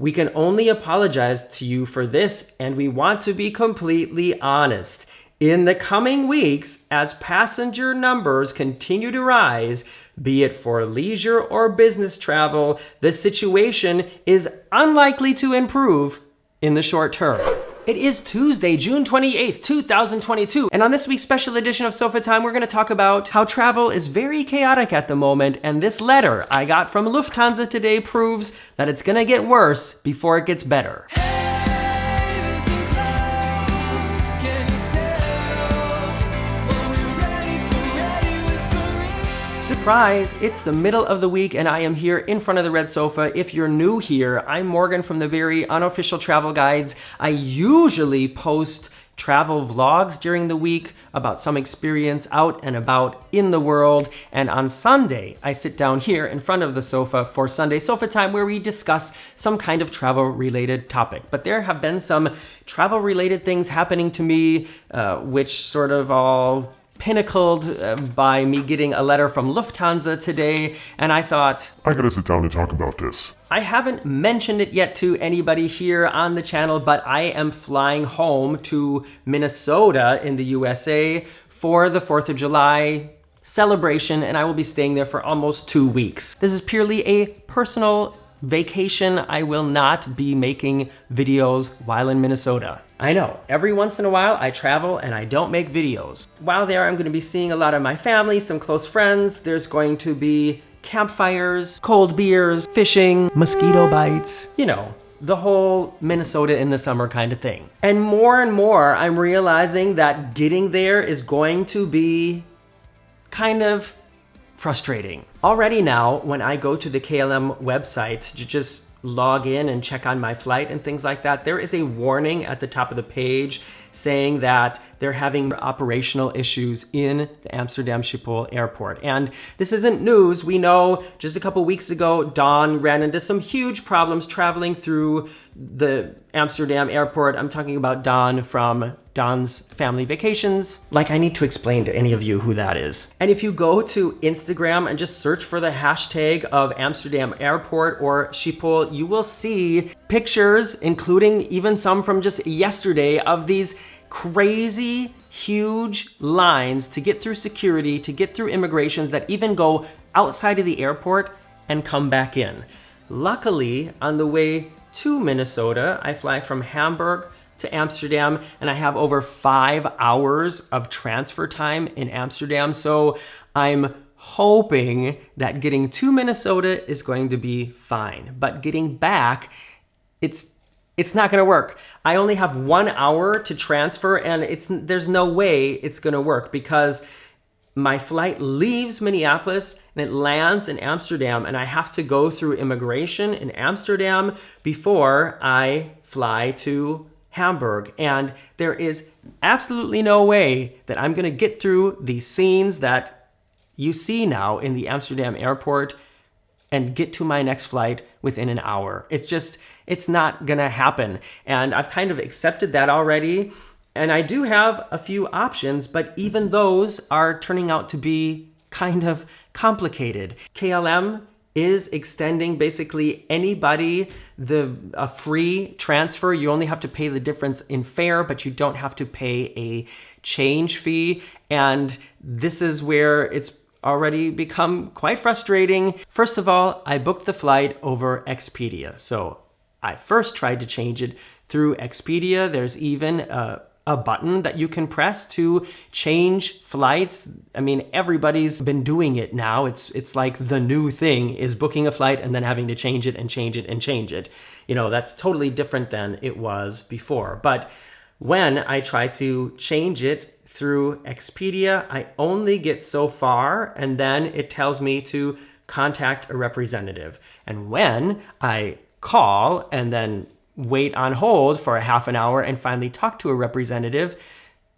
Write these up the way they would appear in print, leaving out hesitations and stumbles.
We can only apologize to you for this, and we want to be completely honest. In the coming weeks, as passenger numbers continue to rise, be it for leisure or business travel, the situation is unlikely to improve in the short term. It is Tuesday, June 28th, 2022, and on this week's special edition of Sofa Time, we're going to talk about how travel is very chaotic at the moment, and this letter I got from Lufthansa today proves that it's going to get worse before it gets better. Surprise! It's the middle of the week and I am here in front of the red sofa. If you're new here, I'm Morgan from the very unofficial travel guides. I usually post travel vlogs during the week about some experience out and about in the world. And on Sunday, I sit down here in front of the sofa for Sunday Sofa Time where we discuss some kind of travel related topic. But there have been some travel related things happening to me, which sort of all pinnacled by me getting a letter from Lufthansa today, and I thought, I gotta sit down and talk about this. I haven't mentioned it yet to anybody here on the channel, but I am flying home to Minnesota in the USA for the 4th of July celebration, and I will be staying there for almost 2 weeks. This is purely a personal vacation. I will not be making videos while in Minnesota. I know, every once in a while I travel and I don't make videos. While there, I'm going to be seeing a lot of my family, some close friends. There's going to be campfires, cold beers, fishing, mosquito bites, you know, the whole Minnesota in the summer kind of thing. And more, I'm realizing that getting there is going to be kind of frustrating. Already now, when I go to the KLM website to just log in and check on my flight and things like that, there is a warning at the top of the page saying that they're having operational issues in the Amsterdam Schiphol airport. And this isn't news. We know just a couple weeks ago, Dawn ran into some huge problems traveling through the Amsterdam airport. I'm talking about Dawn from Dawn's Family Vacations. Like, I need to explain to any of you who that is. And if you go to Instagram and just search for the hashtag of Amsterdam Airport or Schiphol, you will see pictures, including even some from just yesterday, of these crazy, huge lines to get through security, to get through immigrations that even go outside of the airport and come back in. Luckily, on the way to Minnesota, I fly from Hamburg to Amsterdam, and I have over 5 hours of transfer time in Amsterdam. So I'm hoping that getting to Minnesota is going to be fine. But getting back, it's not gonna work. I only have 1 hour to transfer, and there's no way it's gonna work because my flight leaves Minneapolis and it lands in Amsterdam, and I have to go through immigration in Amsterdam before I fly to Hamburg. And there is absolutely no way that I'm gonna get through these scenes that you see now in the Amsterdam airport and get to my next flight within an hour. It's not gonna happen. And I've kind of accepted that already. And I do have a few options, but even those are turning out to be kind of complicated. KLM is extending basically anybody a free transfer. You only have to pay the difference in fare, but you don't have to pay a change fee. And this is where it's already become quite frustrating. First of all, I booked the flight over Expedia. So I first tried to change it through Expedia. There's even a button that you can press to change flights. I mean, everybody's been doing it now. It's like the new thing is booking a flight and then having to change it and change it and change it. You know, that's totally different than it was before. But when I try to change it through Expedia, I only get so far, and then it tells me to contact a representative. And when I call and then wait on hold for a half an hour and finally talk to a representative,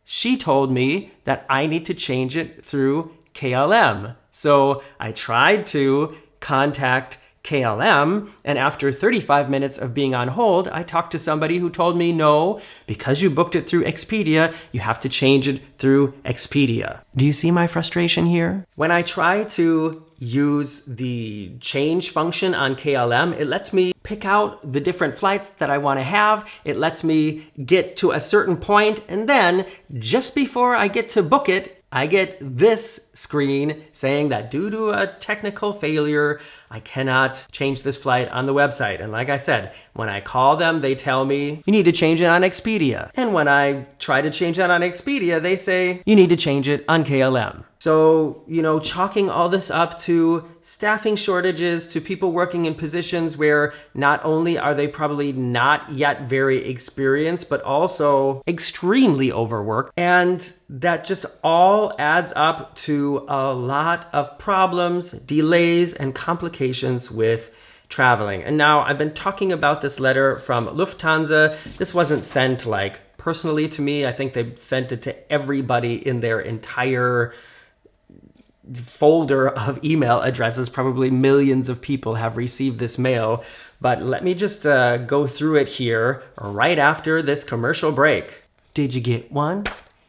she told me that I need to change it through KLM. So I tried to contact KLM, and after 35 minutes of being on hold, I talked to somebody who told me, no, because you booked it through Expedia, you have to change it through Expedia. Do you see my frustration here? When I try to use the change function on KLM, it lets me pick out the different flights that I want to have. It lets me get to a certain point, and then just before I get to book it, I get this screen saying that due to a technical failure, I cannot change this flight on the website. And like I said, when I call them, they tell me, you need to change it on Expedia. And when I try to change that on Expedia, they say, you need to change it on KLM. So, chalking all this up to staffing shortages, to people working in positions where not only are they probably not yet very experienced, but also extremely overworked. And that just all adds up to a lot of problems, delays, and complications with traveling. And now I've been talking about this letter from Lufthansa. This wasn't sent personally to me. I think they sent it to everybody in their entire folder of email addresses. Probably millions of people have received this mail, but let me just go through it here right after this commercial break. Did you get one?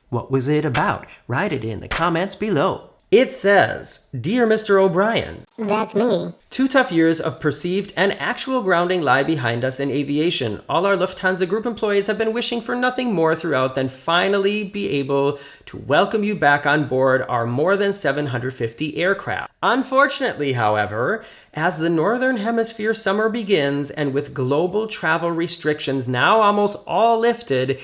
What was it about? Write it in the comments below. It says, Dear Mr. O'Brien. That's me. 2 tough years of perceived and actual grounding lie behind us in aviation. All our Lufthansa Group employees have been wishing for nothing more throughout than finally be able to welcome you back on board our more than 750 aircraft. Unfortunately, however, as the Northern Hemisphere summer begins and with global travel restrictions now almost all lifted,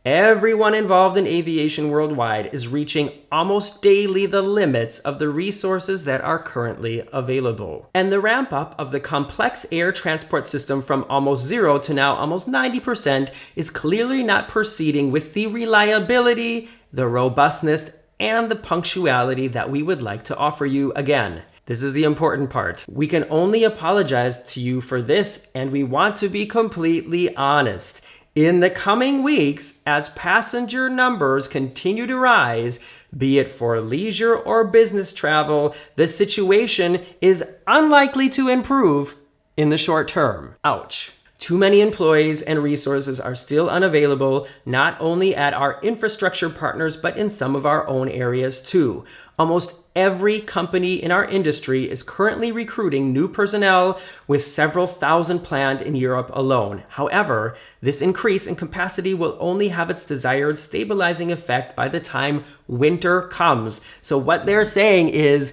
everyone involved in aviation worldwide is reaching almost daily the limits of the resources that are currently available. And the ramp up of the complex air transport system from almost 0 to now almost 90% is clearly not proceeding with the reliability, the robustness, and the punctuality that we would like to offer you again. This is the important part. We can only apologize to you for this, and we want to be completely honest. In the coming weeks, as passenger numbers continue to rise, be it for leisure or business travel, the situation is unlikely to improve in the short term. Ouch. Too many employees and resources are still unavailable, not only at our infrastructure partners, but in some of our own areas too. Almost every company in our industry is currently recruiting new personnel, with several thousand planned in Europe alone. However, this increase in capacity will only have its desired stabilizing effect by the time winter comes. So what they're saying is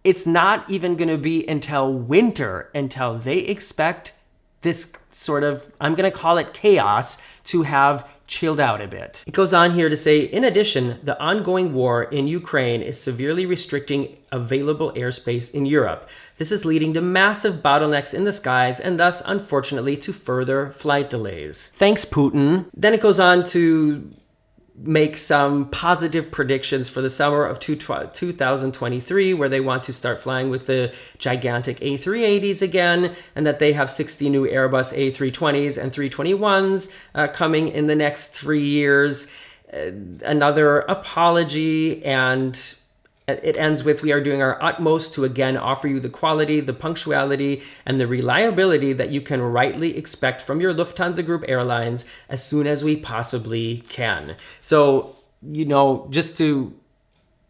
it's not even going to be until winter until they expect this sort of, I'm going to call it chaos, to have chilled out a bit. It goes on here to say, in addition, the ongoing war in Ukraine is severely restricting available airspace in Europe. This is leading to massive bottlenecks in the skies and thus, unfortunately, to further flight delays. Thanks, Putin. Then it goes on to make some positive predictions for the summer of 2023, where they want to start flying with the gigantic A380s again, and that they have 60 new Airbus A320s and 321s coming in the next 3 years. Another apology, and it ends with, we are doing our utmost to again offer you the quality, the punctuality, and the reliability that you can rightly expect from your Lufthansa Group airlines as soon as we possibly can. So, just to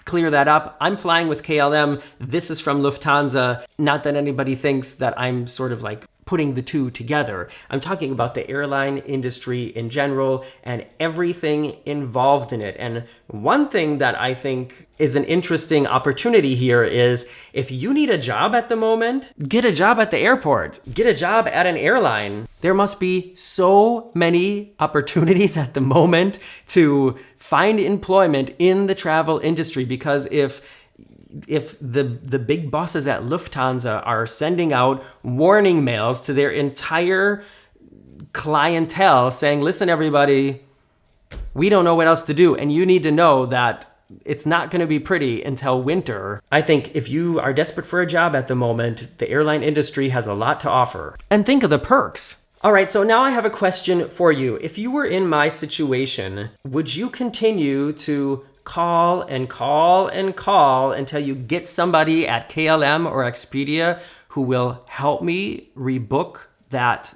clear that up, I'm flying with KLM. This is from Lufthansa. Not that anybody thinks that I'm sort of putting the two together. I'm talking about the airline industry in general and everything involved in it. And one thing that I think is an interesting opportunity here is, if you need a job at the moment, get a job at the airport, get a job at an airline. There must be so many opportunities at the moment to find employment in the travel industry, because if the big bosses at Lufthansa are sending out warning mails to their entire clientele saying, listen, everybody, we don't know what else to do, and you need to know that it's not going to be pretty until winter. I think if you are desperate for a job at the moment, the airline industry has a lot to offer. And think of the perks. All right, so now I have a question for you. If you were in my situation, would you continue to call and call and call until you get somebody at KLM or Expedia who will help me rebook that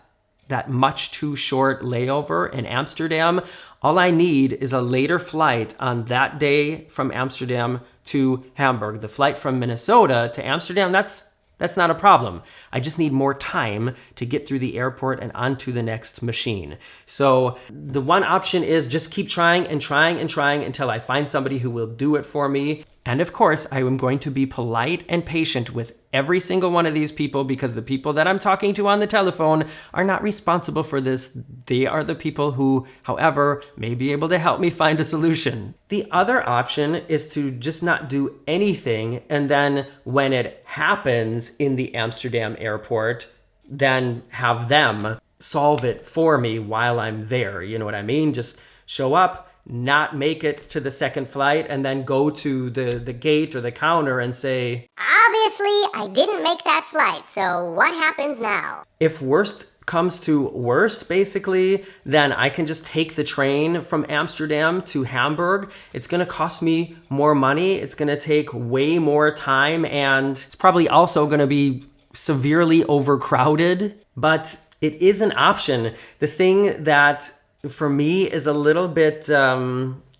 much too short layover in Amsterdam. All I need is a later flight on that day from Amsterdam to Hamburg. The flight from Minnesota to Amsterdam, that's not a problem. I just need more time to get through the airport and onto the next machine. So the one option is just keep trying and trying and trying until I find somebody who will do it for me. And of course, I am going to be polite and patient with every single one of these people, because the people that I'm talking to on the telephone are not responsible for this. They are the people who, however, may be able to help me find a solution. The other option is to just not do anything, and then when it happens in the Amsterdam airport, then have them solve it for me while I'm there. You know what I mean? Just show up, not make it to the second flight, and then go to the gate or the counter and say, obviously, I didn't make that flight, so what happens now? If worst comes to worst, basically, then I can just take the train from Amsterdam to Hamburg. It's gonna cost me more money, it's gonna take way more time, and it's probably also gonna be severely overcrowded, but it is an option. The thing that for me is a little bit,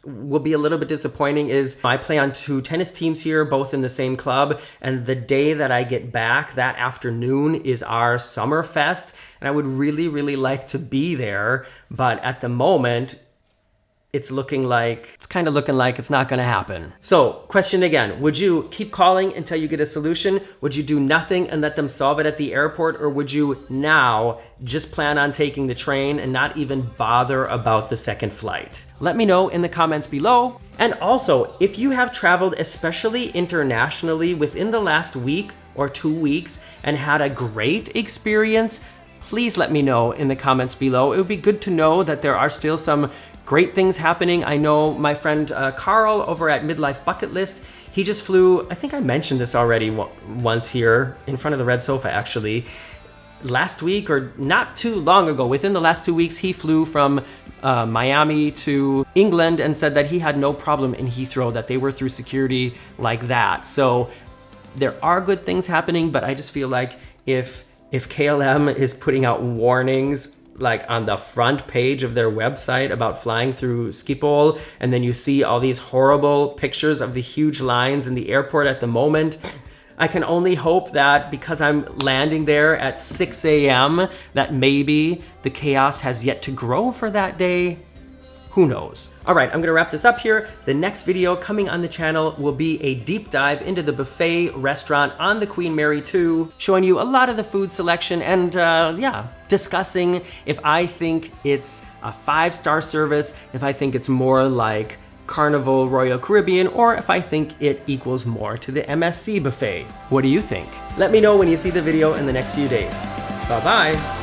will be a little bit disappointing is I play on 2 tennis teams here, both in the same club, and the day that I get back, that afternoon, is our summer fest, and I would really, really like to be there, but at the moment, it's kind of looking like it's not gonna happen. So, question again, would you keep calling until you get a solution? Would you do nothing and let them solve it at the airport? Or would you now just plan on taking the train and not even bother about the second flight? Let me know in the comments below. And also, if you have traveled, especially internationally, within the last week or 2 weeks and had a great experience, please let me know in the comments below. It would be good to know that there are still some great things happening. I know my friend Carl over at Midlife Bucket List, he just flew, I think I mentioned this already once here in front of the red sofa actually, last week or not too long ago, within the last 2 weeks, he flew from Miami to England and said that he had no problem in Heathrow, that they were through security like that. So there are good things happening, but I just feel like if KLM is putting out warnings like on the front page of their website about flying through Schiphol, and then you see all these horrible pictures of the huge lines in the airport at the moment, I can only hope that because I'm landing there at 6 a.m. that maybe the chaos has yet to grow for that day. Who knows? All right, I'm gonna wrap this up here. The next video coming on the channel will be a deep dive into the buffet restaurant on the Queen Mary 2, showing you a lot of the food selection and yeah, discussing if I think it's a 5-star service, if I think it's more like Carnival Royal Caribbean, or if I think it equals more to the MSC buffet. What do you think? Let me know when you see the video in the next few days. Bye-bye.